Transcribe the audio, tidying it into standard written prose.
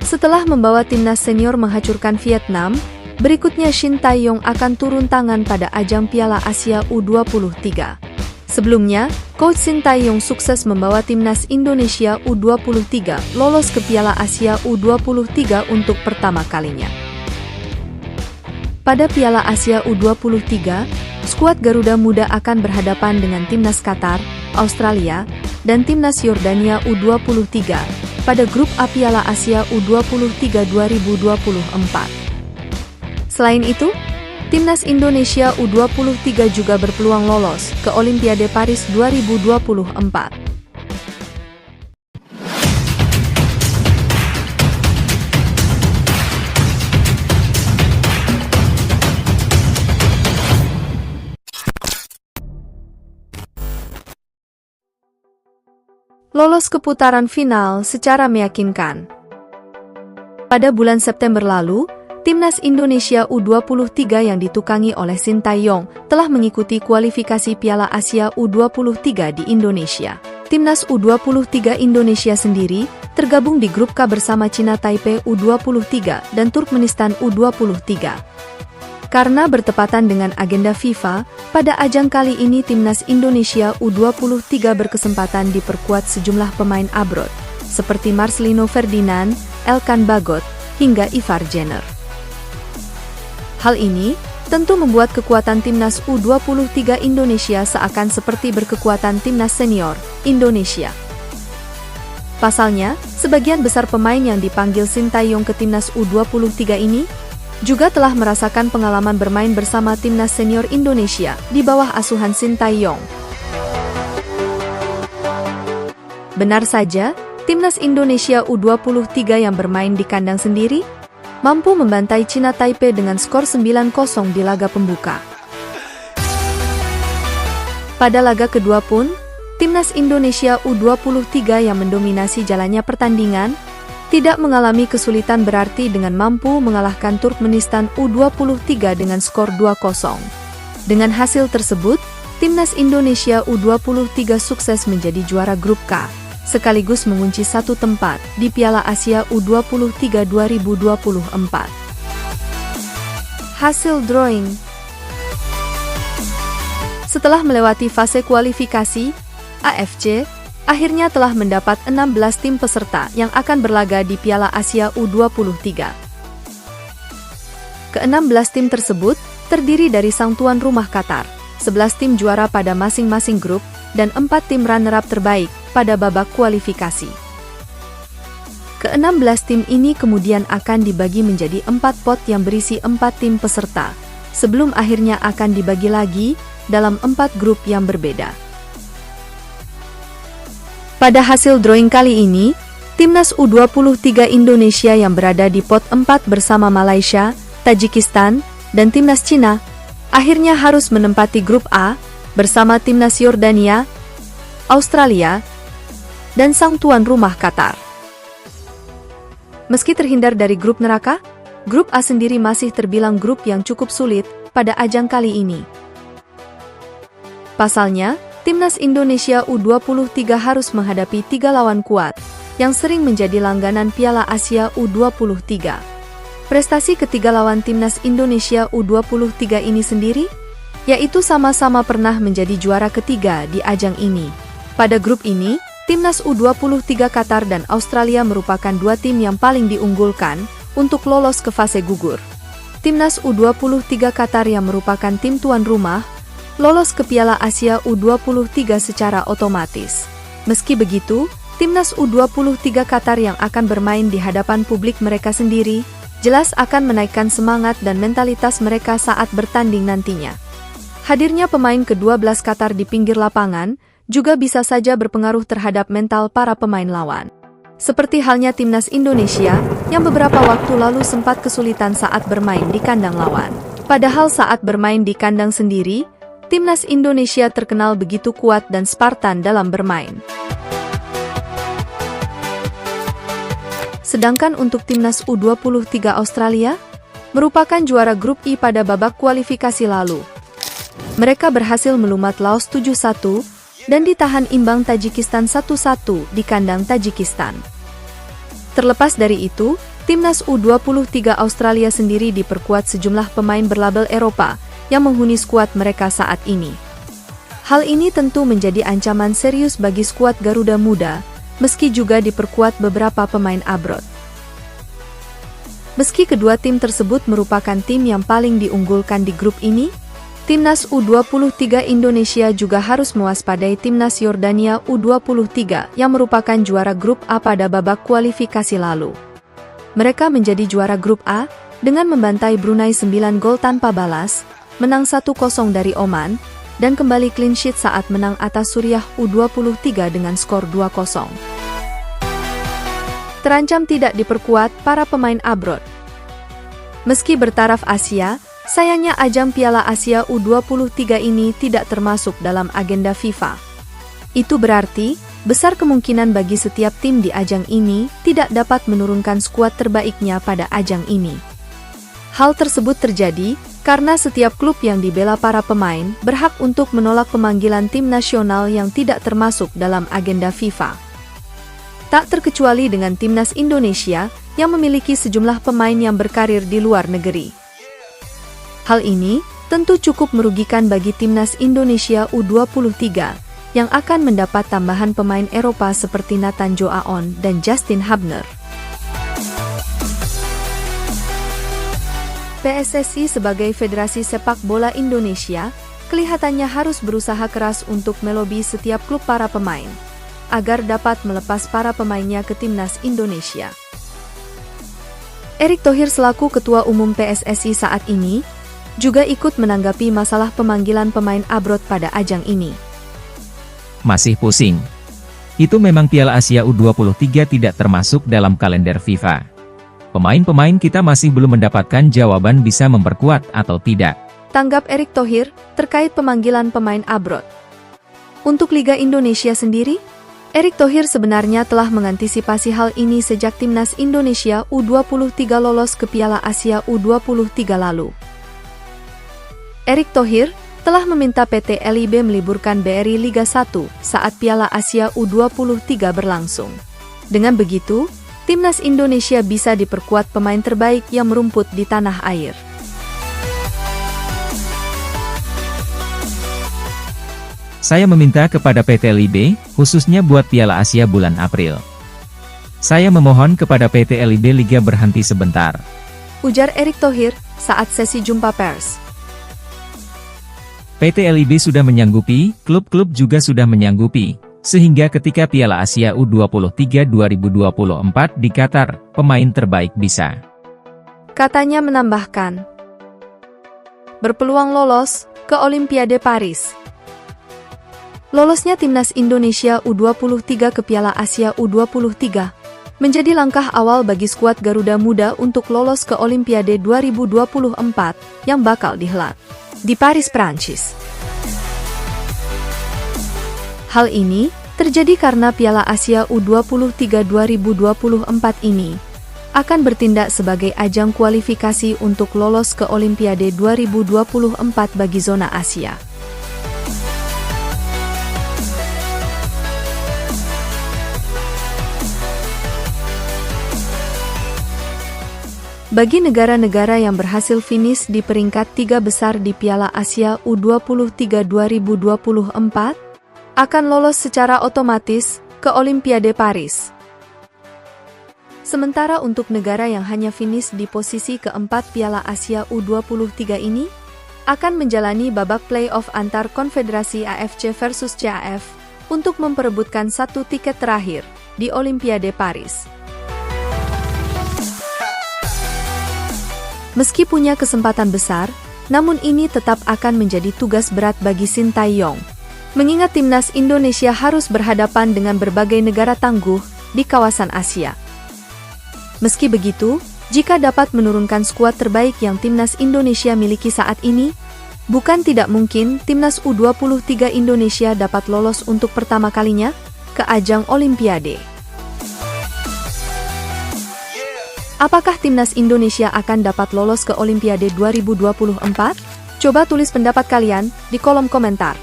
Setelah membawa timnas senior menghancurkan Vietnam, berikutnya Shin Tae-yong akan turun tangan pada ajang Piala Asia U23. Sebelumnya, Coach Shin Tae-yong sukses membawa timnas Indonesia U23 lolos ke Piala Asia U23 untuk pertama kalinya. Pada Piala Asia U23, skuad Garuda Muda akan berhadapan dengan timnas Qatar, Australia, dan timnas Yordania U23 pada grup A Piala Asia U23 2024. Selain itu, timnas Indonesia U23 juga berpeluang lolos ke Olimpiade Paris 2024. Lolos ke putaran final secara meyakinkan. Pada bulan September lalu, timnas Indonesia U23 yang ditukangi oleh Shin Tae-yong telah mengikuti kualifikasi Piala Asia U23 di Indonesia. Timnas U23 Indonesia sendiri tergabung di grup K bersama Cina Taipei U23 dan Turkmenistan U23. Karena bertepatan dengan agenda FIFA, pada ajang kali ini timnas Indonesia U23 berkesempatan diperkuat sejumlah pemain abroad, seperti Marcelino Ferdinand, Elkan Bagot, hingga Ivar Jenner. Hal ini tentu membuat kekuatan timnas U23 Indonesia seakan seperti berkekuatan timnas senior Indonesia. Pasalnya, sebagian besar pemain yang dipanggil Shin Tae-yong ke timnas U23 ini juga telah merasakan pengalaman bermain bersama timnas senior Indonesia di bawah asuhan Shin Tae-yong. Benar saja, timnas Indonesia U23 yang bermain di kandang sendiri mampu membantai Cina Taipei dengan skor 9-0 di laga pembuka. Pada laga kedua pun, timnas Indonesia U23 yang mendominasi jalannya pertandingan tidak mengalami kesulitan berarti dengan mampu mengalahkan Turkmenistan U23 dengan skor 2-0. Dengan hasil tersebut, timnas Indonesia U23 sukses menjadi juara grup K, sekaligus mengunci satu tempat di Piala Asia U23 2024. Hasil drawing. Setelah melewati fase kualifikasi, AFC akhirnya telah mendapat 16 tim peserta yang akan berlaga di Piala Asia U23. Ke-16 tim tersebut terdiri dari sang tuan rumah Qatar, 11 tim juara pada masing-masing grup, dan 4 tim runner-up terbaik pada babak kualifikasi. Ke-16 tim ini kemudian akan dibagi menjadi 4 pot yang berisi 4 tim peserta, sebelum akhirnya akan dibagi lagi dalam 4 grup yang berbeda. Pada hasil drawing kali ini, timnas U23 Indonesia yang berada di pot 4 bersama Malaysia, Tajikistan, dan timnas Cina, akhirnya harus menempati grup A bersama timnas Yordania, Australia, dan sang tuan rumah Qatar. Meski terhindar dari grup neraka, grup A sendiri masih terbilang grup yang cukup sulit pada ajang kali ini. Pasalnya, timnas Indonesia U23 harus menghadapi 3 lawan kuat, yang sering menjadi langganan Piala Asia U23. Prestasi ketiga lawan timnas Indonesia U23 ini sendiri, yaitu sama-sama pernah menjadi juara ketiga di ajang ini. Pada grup ini, timnas U23 Qatar dan Australia merupakan 2 tim yang paling diunggulkan untuk lolos ke fase gugur. Timnas U23 Qatar yang merupakan tim tuan rumah, lolos ke Piala Asia U23 secara otomatis. Meski begitu, timnas U23 Qatar yang akan bermain di hadapan publik mereka sendiri, jelas akan menaikkan semangat dan mentalitas mereka saat bertanding nantinya. Hadirnya pemain ke-12 Qatar di pinggir lapangan, juga bisa saja berpengaruh terhadap mental para pemain lawan. Seperti halnya timnas Indonesia, yang beberapa waktu lalu sempat kesulitan saat bermain di kandang lawan. Padahal saat bermain di kandang sendiri, timnas Indonesia terkenal begitu kuat dan Spartan dalam bermain. Sedangkan untuk timnas U23 Australia, merupakan juara grup I pada babak kualifikasi lalu. Mereka berhasil melumat Laos 7-1 dan ditahan imbang Tajikistan 1-1 di kandang Tajikistan. Terlepas dari itu, Timnas U23 Australia sendiri diperkuat sejumlah pemain berlabel Eropa yang menghuni skuad mereka saat ini. Hal ini tentu menjadi ancaman serius bagi skuad Garuda Muda, meski juga diperkuat beberapa pemain abroad. Meski kedua tim tersebut merupakan tim yang paling diunggulkan di grup ini, Timnas U23 Indonesia juga harus mewaspadai Timnas Yordania U23 yang merupakan juara grup A pada babak kualifikasi lalu. Mereka menjadi juara grup A dengan membantai Brunei 9 gol tanpa balas, menang 1-0 dari Oman, dan kembali clean sheet saat menang atas Suriah U23 dengan skor 2-0. Terancam tidak diperkuat para pemain abroad. Meski bertaraf Asia, sayangnya ajang Piala Asia U23 ini tidak termasuk dalam agenda FIFA. Itu berarti, besar kemungkinan bagi setiap tim di ajang ini tidak dapat menurunkan skuad terbaiknya pada ajang ini. Hal tersebut terjadi karena setiap klub yang dibela para pemain berhak untuk menolak pemanggilan tim nasional yang tidak termasuk dalam agenda FIFA. Tak terkecuali dengan Timnas Indonesia yang memiliki sejumlah pemain yang berkarir di luar negeri. Hal ini tentu cukup merugikan bagi Timnas Indonesia U23 yang akan mendapat tambahan pemain Eropa seperti Nathan Joaon dan Justin Hubner. PSSI sebagai Federasi Sepak Bola Indonesia, kelihatannya harus berusaha keras untuk melobi setiap klub para pemain, agar dapat melepas para pemainnya ke Timnas Indonesia. Erick Thohir selaku Ketua Umum PSSI saat ini, juga ikut menanggapi masalah pemanggilan pemain abroad pada ajang ini. Masih pusing. Itu memang Piala Asia U23 tidak termasuk dalam kalender FIFA. Pemain-pemain kita masih belum mendapatkan jawaban bisa memperkuat atau tidak. Tanggap Erick Thohir terkait pemanggilan pemain abroad. Untuk Liga Indonesia sendiri, Erick Thohir sebenarnya telah mengantisipasi hal ini sejak Timnas Indonesia U23 lolos ke Piala Asia U23 lalu. Erick Thohir telah meminta PT LIB meliburkan BRI Liga 1 saat Piala Asia U23 berlangsung. Dengan begitu, Timnas Indonesia bisa diperkuat pemain terbaik yang merumput di tanah air. Saya meminta kepada PT LIB, khususnya buat Piala Asia bulan April. Saya memohon kepada PT LIB Liga berhenti sebentar. Ujar Erick Thohir saat sesi jumpa pers. PT LIB sudah menyanggupi, klub-klub juga sudah menyanggupi, sehingga ketika Piala Asia U23 2024 di Qatar, pemain terbaik bisa. Katanya menambahkan, berpeluang lolos ke Olimpiade Paris. Lolosnya Timnas Indonesia U23 ke Piala Asia U23 menjadi langkah awal bagi skuad Garuda Muda untuk lolos ke Olimpiade 2024 yang bakal dihelat di Paris, Prancis. Hal ini terjadi karena Piala Asia U23 2024 ini akan bertindak sebagai ajang kualifikasi untuk lolos ke Olimpiade 2024 bagi zona Asia. Bagi negara-negara yang berhasil finish di peringkat 3 besar di Piala Asia U23 2024, akan lolos secara otomatis ke Olimpiade Paris. Sementara untuk negara yang hanya finish di posisi keempat Piala Asia U23 ini, akan menjalani babak play-off antar konfederasi AFC versus CAF untuk memperebutkan satu tiket terakhir di Olimpiade Paris. Meski punya kesempatan besar, namun ini tetap akan menjadi tugas berat bagi Sintayong, mengingat Timnas Indonesia harus berhadapan dengan berbagai negara tangguh di kawasan Asia. Meski begitu, jika dapat menurunkan skuad terbaik yang Timnas Indonesia miliki saat ini, bukan tidak mungkin Timnas U23 Indonesia dapat lolos untuk pertama kalinya ke ajang Olimpiade. Apakah Timnas Indonesia akan dapat lolos ke Olimpiade 2024? Coba tulis pendapat kalian di kolom komentar.